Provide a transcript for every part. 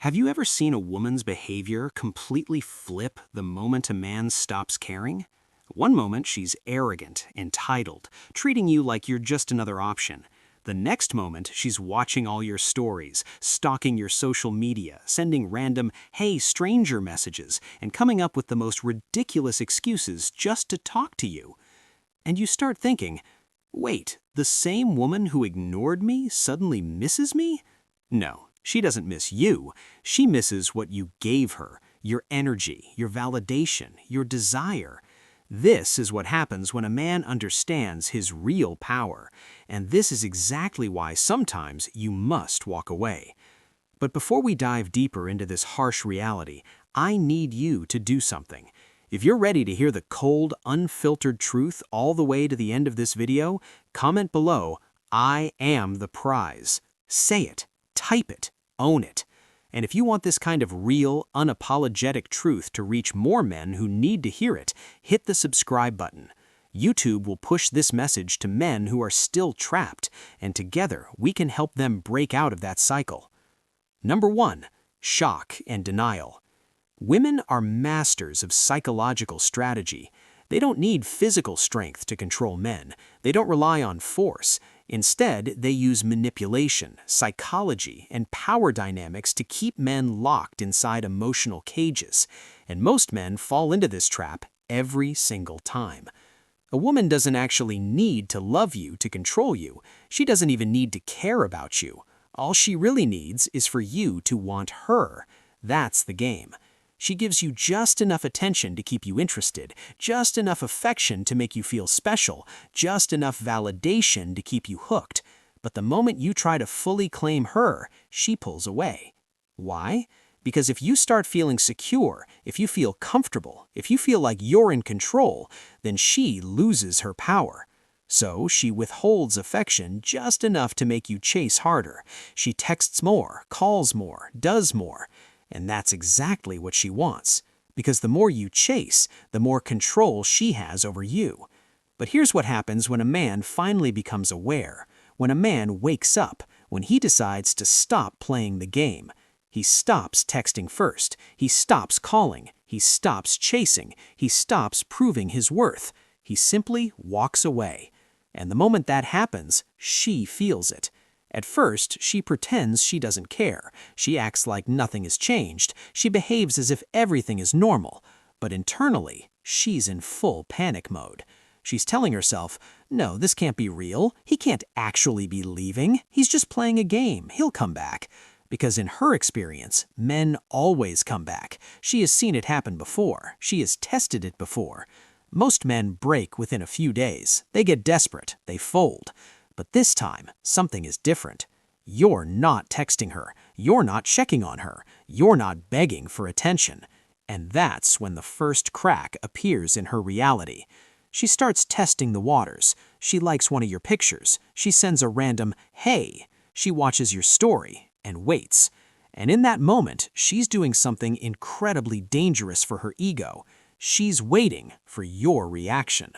Have you ever seen a woman's behavior completely flip the moment a man stops caring? One moment she's arrogant, entitled, treating you like you're just another option. The next moment she's watching all your stories, stalking your social media, sending random "hey stranger" messages, and coming up with the most ridiculous excuses just to talk to you. And you start thinking, wait, the same woman who ignored me suddenly misses me? No, she doesn't miss you. She misses what you gave her, your energy, your validation, your desire. This is what happens when a man understands his real power, and this is exactly why sometimes you must walk away. But before we dive deeper into this harsh reality, I need you to do something. If you're ready to hear the cold, unfiltered truth all the way to the end of this video, comment below, "I am the prize." Say it, type it, own it. And if you want this kind of real, unapologetic truth to reach more men who need to hear it, hit the subscribe button. YouTube will push this message to men who are still trapped, and together we can help them break out of that cycle. Number 1. Shock and denial. Women are masters of psychological strategy. They don't need physical strength to control men. They don't rely on force. Instead, they use manipulation, psychology, and power dynamics to keep men locked inside emotional cages. And most men fall into this trap every single time. A woman doesn't actually need to love you to control you. She doesn't even need to care about you. All she really needs is for you to want her. That's the game. She gives you just enough attention to keep you interested, just enough affection to make you feel special, just enough validation to keep you hooked. But the moment you try to fully claim her, she pulls away. Why? Because if you start feeling secure, if you feel comfortable, if you feel like you're in control, then she loses her power. So she withholds affection just enough to make you chase harder. She texts more, calls more, does more. And that's exactly what she wants, because the more you chase, the more control she has over you. But here's what happens when a man finally becomes aware, when a man wakes up, when he decides to stop playing the game. He stops texting first, he stops calling, he stops chasing, he stops proving his worth. He simply walks away. And the moment that happens, she feels it. At first, she pretends she doesn't care. She acts like nothing has changed. She behaves as if everything is normal. But internally, she's in full panic mode. She's telling herself, no, this can't be real. He can't actually be leaving. He's just playing a game. He'll come back. Because in her experience, men always come back. She has seen it happen before. She has tested it before. Most men break within a few days. They get desperate. They fold. But this time, something is different. You're not texting her. You're not checking on her. You're not begging for attention. And that's when the first crack appears in her reality. She starts testing the waters. She likes one of your pictures. She sends a random "hey." She watches your story and waits. And in that moment, she's doing something incredibly dangerous for her ego. She's waiting for your reaction.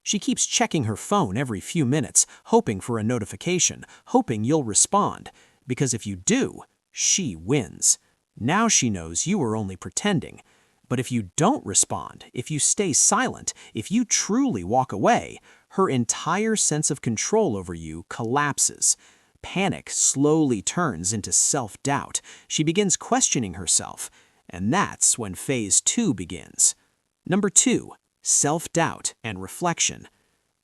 She keeps checking her phone every few minutes, hoping for a notification, hoping you'll respond. Because if you do, she wins. Now she knows you are only pretending. But if you don't respond, if you stay silent, if you truly walk away, her entire sense of control over you collapses. Panic slowly turns into self-doubt. She begins questioning herself. And that's when phase 2 begins. Number 2. Self-doubt and reflection.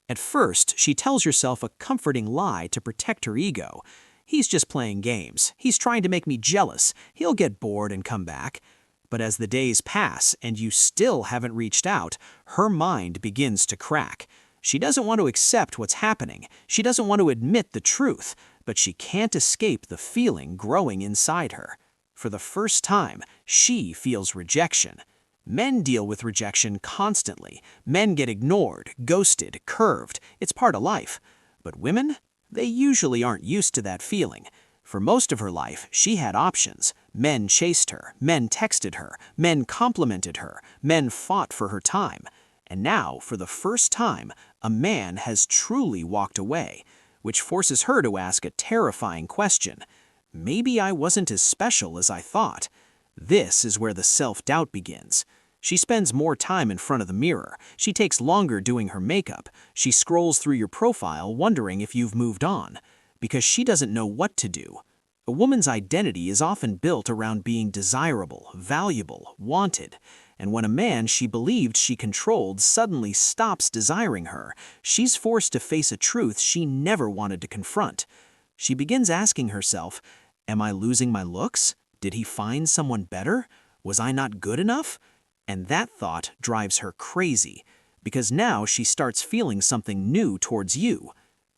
At first, she tells herself a comforting lie to protect her ego. He's just playing games. He's trying to make me jealous. He'll get bored and come back. But as the days pass and you still haven't reached out, her mind begins to crack. She doesn't want to accept what's happening. She doesn't want to admit the truth, but she can't escape the feeling growing inside her. For the first time, she feels rejection. Men deal with rejection constantly. Men get ignored, ghosted, curved. It's part of life. But women? They usually aren't used to that feeling. For most of her life, she had options. Men chased her. Men texted her. Men complimented her. Men fought for her time. And now, for the first time, a man has truly walked away, which forces her to ask a terrifying question. maybe I wasn't as special as I thought. This is where the self-doubt begins. She spends more time in front of the mirror. She takes longer doing her makeup. She scrolls through your profile wondering if you've moved on, because she doesn't know what to do. A woman's identity is often built around being desirable, valuable, wanted. And when a man she believed she controlled suddenly stops desiring her, she's forced to face a truth she never wanted to confront. She begins asking herself, am I losing my looks? Did he find someone better? Was I not good enough? And that thought drives her crazy, because now she starts feeling something new towards you: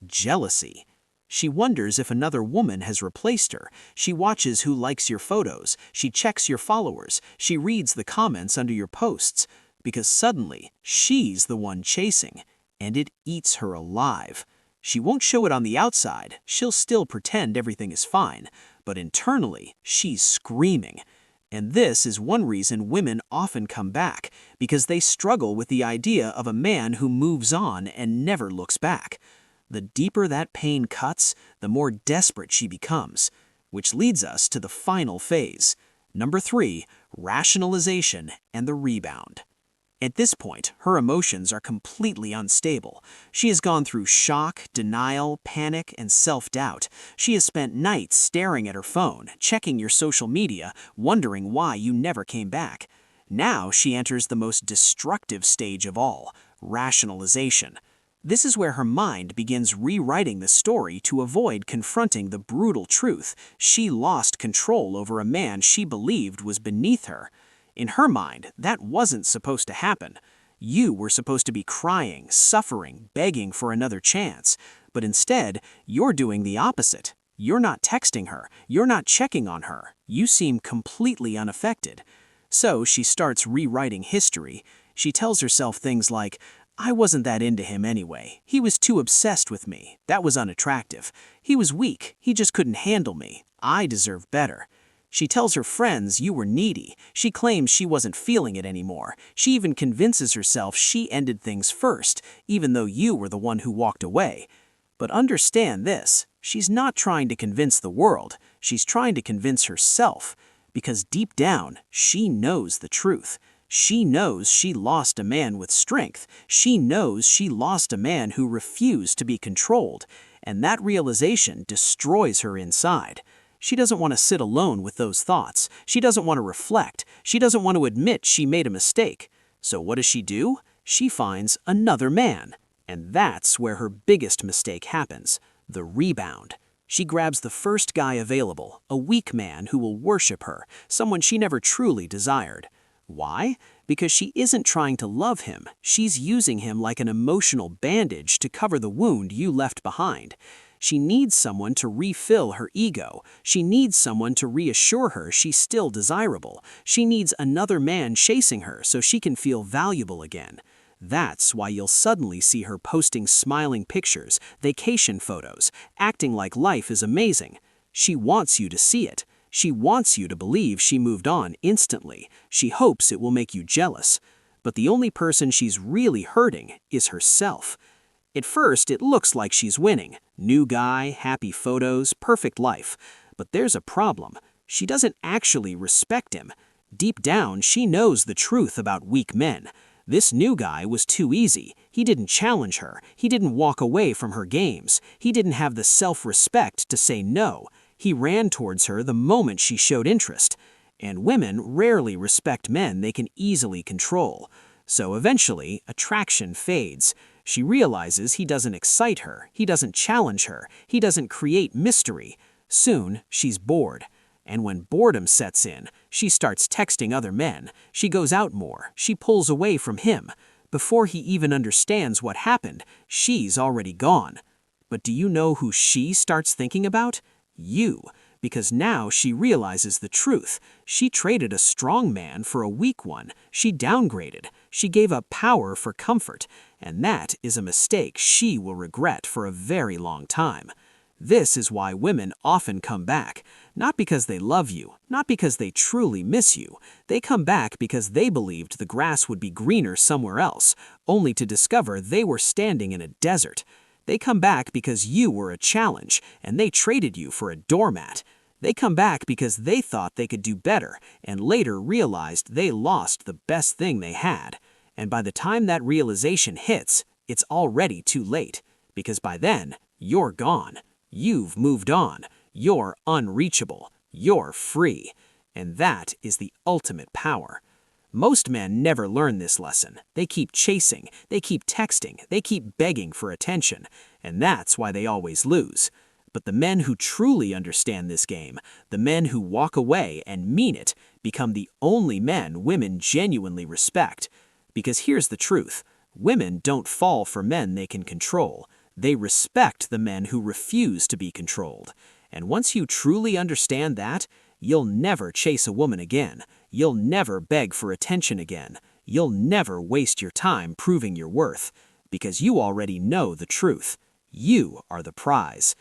jealousy. She wonders if another woman has replaced her. She watches who likes your photos. She checks your followers. She reads the comments under your posts, because suddenly she's the one chasing, and it eats her alive. She won't show it on the outside. She'll still pretend everything is fine, but internally she's screaming. And this is one reason women often come back, because they struggle with the idea of a man who moves on and never looks back. The deeper that pain cuts, the more desperate she becomes, which leads us to the final phase. Number 3, rationalization and the rebound. At this point, her emotions are completely unstable. She has gone through shock, denial, panic, and self-doubt. She has spent nights staring at her phone, checking your social media, wondering why you never came back. Now she enters the most destructive stage of all: rationalization. This is where her mind begins rewriting the story to avoid confronting the brutal truth: she lost control over a man she believed was beneath her. In her mind, that wasn't supposed to happen. You were supposed to be crying, suffering, begging for another chance. But instead, you're doing the opposite. You're not texting her. You're not checking on her. You seem completely unaffected. So she starts rewriting history. She tells herself things like, I wasn't that into him anyway. He was too obsessed with me. That was unattractive. He was weak. He just couldn't handle me. I deserve better. She tells her friends you were needy. She claims she wasn't feeling it anymore. She even convinces herself she ended things first, even though you were the one who walked away. But understand this: she's not trying to convince the world. She's trying to convince herself. Because deep down, she knows the truth. She knows she lost a man with strength. She knows she lost a man who refused to be controlled. And that realization destroys her inside. She doesn't want to sit alone with those thoughts. She doesn't want to reflect. She doesn't want to admit she made a mistake. So what does she do? She finds another man. And that's where her biggest mistake happens: the rebound. She grabs the first guy available, a weak man who will worship her, someone she never truly desired. Why? Because she isn't trying to love him. She's using him like an emotional bandage to cover the wound you left behind. She needs someone to refill her ego. She needs someone to reassure her she's still desirable. She needs another man chasing her so she can feel valuable again. That's why you'll suddenly see her posting smiling pictures, vacation photos, acting like life is amazing. She wants you to see it. She wants you to believe she moved on instantly. She hopes it will make you jealous. But the only person she's really hurting is herself. At first, it looks like she's winning. New guy, happy photos, perfect life. But there's a problem. She doesn't actually respect him. Deep down, she knows the truth about weak men. This new guy was too easy. He didn't challenge her. He didn't walk away from her games. He didn't have the self-respect to say no. He ran towards her the moment she showed interest. And women rarely respect men they can easily control. So eventually, attraction fades. She realizes he doesn't excite her. He doesn't challenge her. He doesn't create mystery. Soon, she's bored. And when boredom sets in, she starts texting other men. She goes out more. She pulls away from him. Before he even understands what happened, she's already gone. But do you know who she starts thinking about? You. Because now she realizes the truth. She traded a strong man for a weak one. She downgraded. She gave up power for comfort. And that is a mistake she will regret for a very long time. This is why women often come back. Not because they love you, not because they truly miss you. They come back because they believed the grass would be greener somewhere else, only to discover they were standing in a desert. They come back because you were a challenge, and they traded you for a doormat. They come back because they thought they could do better and later realized they lost the best thing they had. And by the time that realization hits, it's already too late, because by then, you're gone. You've moved on. You're unreachable. You're free. And that is the ultimate power. Most men never learn this lesson. They keep chasing, they keep texting, they keep begging for attention, and that's why they always lose. But the men who truly understand this game, the men who walk away and mean it, become the only men women genuinely respect. Because here's the truth, women don't fall for men they can control. They respect the men who refuse to be controlled. And once you truly understand that, you'll never chase a woman again. You'll never beg for attention again. You'll never waste your time proving your worth. Because you already know the truth. You are the prize.